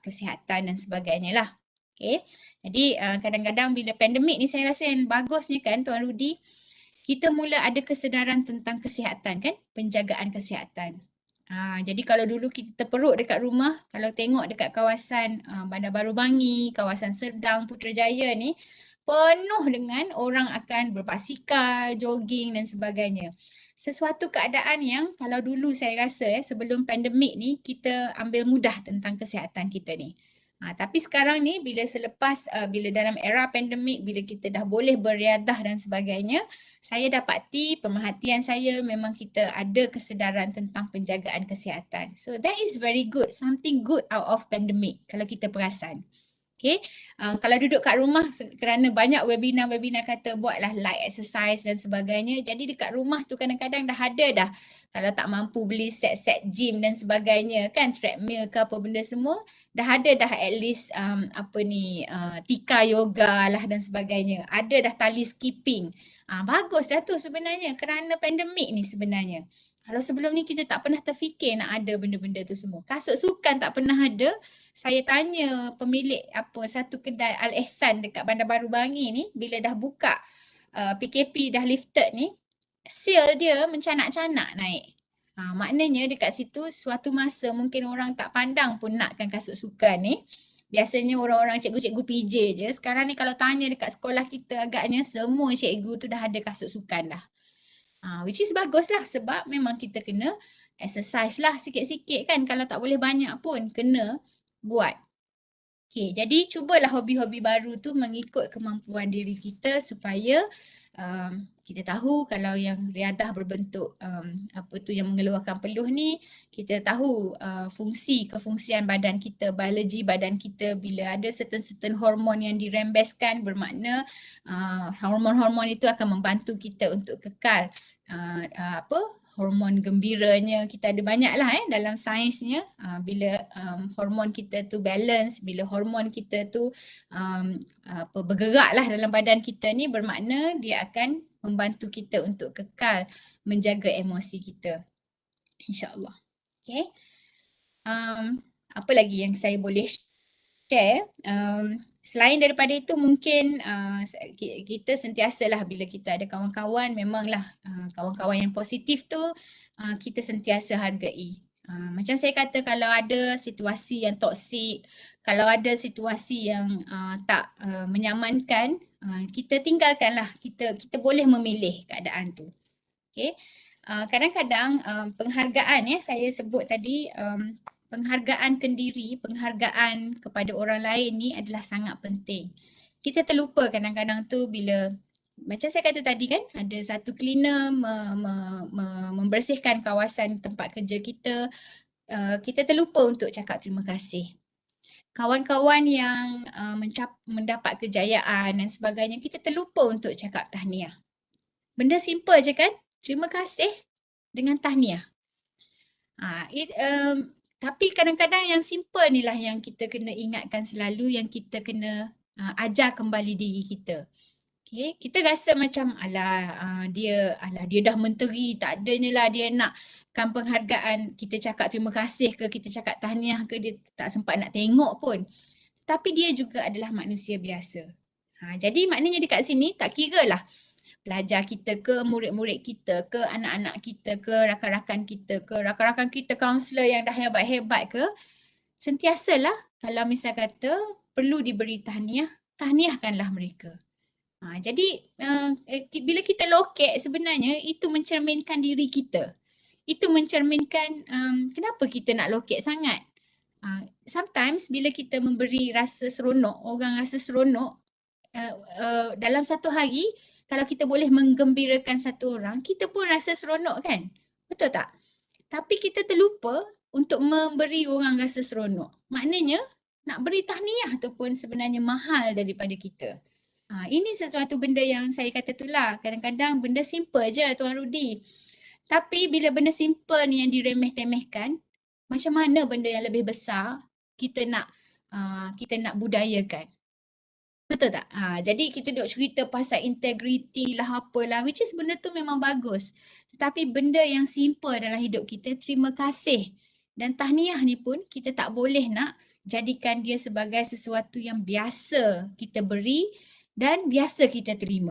kesihatan dan sebagainya lah. Okay. Jadi kadang-kadang bila pandemik ni saya rasa yang bagusnya kan Tuan Rudi, kita mula ada kesedaran tentang kesihatan kan, penjagaan kesihatan. Jadi kalau dulu kita terperuk dekat rumah, kalau tengok dekat kawasan Bandar Baru Bangi, kawasan Serdang, Putrajaya ni, penuh dengan orang akan berbasikal, jogging dan sebagainya. Sesuatu keadaan yang kalau dulu saya rasa sebelum pandemik ni, kita ambil mudah tentang kesihatan kita ni. Tapi sekarang ni bila dalam era pandemik, bila kita dah boleh beriadah dan sebagainya, saya dapati pemerhatian saya memang kita ada kesedaran tentang penjagaan kesihatan. So that is very good, something good out of pandemic kalau kita perasan. Okay. Kalau duduk kat rumah kerana banyak webinar-webinar kata buatlah light exercise dan sebagainya. Jadi dekat rumah tu kadang-kadang dah ada dah. Kalau tak mampu beli set-set gym dan sebagainya kan, treadmill ke apa benda semua, dah ada dah at least tika yoga lah dan sebagainya. Ada dah tali skipping. Bagus dah tu sebenarnya kerana pandemik ni sebenarnya. Kalau sebelum ni kita tak pernah terfikir nak ada benda-benda tu semua. Kasut sukan tak pernah ada. Saya tanya pemilik satu kedai Al Ihsan dekat Bandar Baru Bangi ni, bila dah buka PKP dah lifted ni, sale dia mencanak-canak naik. Maknanya dekat situ suatu masa mungkin orang tak pandang pun nakkan kasut sukan ni. Biasanya orang-orang cikgu-cikgu PJ je. Sekarang ni kalau tanya dekat sekolah kita agaknya semua cikgu tu dah ada kasut sukan dah. Which is bagus lah sebab memang kita kena exercise lah sikit-sikit kan. Kalau tak boleh banyak pun kena buat. Okay, jadi cubalah hobi-hobi baru tu mengikut kemampuan diri kita supaya kita tahu kalau yang riadah berbentuk yang mengeluarkan peluh ni, kita tahu kefungsian badan kita, biologi badan kita. Bila ada certain hormon yang dirembeskan, bermakna hormon-hormon itu akan membantu kita untuk kekal hormon gembiranya. Kita ada banyak lah dalam sainsnya. Bila hormon kita tu balance, bila hormon kita tu bergerak lah dalam badan kita ni, bermakna dia akan membantu kita untuk kekal menjaga emosi kita. InsyaAllah. Okay. Apa lagi yang saya boleh share? Selain daripada itu mungkin kita sentiasalah bila kita ada kawan-kawan, memanglah kawan-kawan yang positif tu kita sentiasa hargai. Macam saya kata, kalau ada situasi yang toksik, kalau ada situasi yang tak menyamankan, kita tinggalkanlah. Kita boleh memilih keadaan tu. Okay. Kadang-kadang penghargaan saya sebut tadi, penghargaan kendiri, penghargaan kepada orang lain ni adalah sangat penting. Kita terlupa kadang-kadang tu bila, macam saya kata tadi kan, ada satu cleaner membersihkan kawasan tempat kerja kita, kita terlupa untuk cakap terima kasih. Kawan-kawan yang mendapat kejayaan dan sebagainya, kita terlupa untuk cakap tahniah. Benda simple je kan, terima kasih dengan tahniah. Tapi kadang-kadang yang simple ni lah yang kita kena ingatkan selalu, yang kita kena ajar kembali diri kita. Okay. Kita rasa macam dia dah menteri, tak adanya lah dia nakkan penghargaan, kita cakap terima kasih ke, kita cakap tahniah ke, dia tak sempat nak tengok pun. Tapi dia juga adalah manusia biasa. Jadi maknanya dekat sini tak kira lah pelajar kita ke, murid-murid kita ke, anak-anak kita ke, rakan-rakan kita kaunselor yang dah hebat-hebat ke, sentiasalah kalau misal kata perlu diberi tahniah, tahniahkanlah mereka. Jadi bila kita lokek, sebenarnya itu mencerminkan diri kita. Itu mencerminkan kenapa kita nak lokek sangat. Sometimes bila kita memberi rasa seronok, orang rasa seronok dalam satu hari, kalau kita boleh menggembirakan satu orang, kita pun rasa seronok kan? Betul tak? Tapi kita terlupa untuk memberi orang rasa seronok. Maknanya nak beri tahniah tu pun sebenarnya mahal daripada kita. Ini sesuatu benda yang saya kata tu lah. Kadang-kadang benda simple je Tuan Rudi. Tapi bila benda simple ni yang diremeh-temehkan, macam mana benda yang lebih besar kita nak budayakan. Betul tak? Jadi kita duk cerita pasal integriti lah apalah, which is benda tu memang bagus. Tetapi benda yang simple dalam hidup kita, terima kasih dan tahniah ni pun kita tak boleh nak jadikan dia sebagai sesuatu yang biasa kita beri dan biasa kita terima.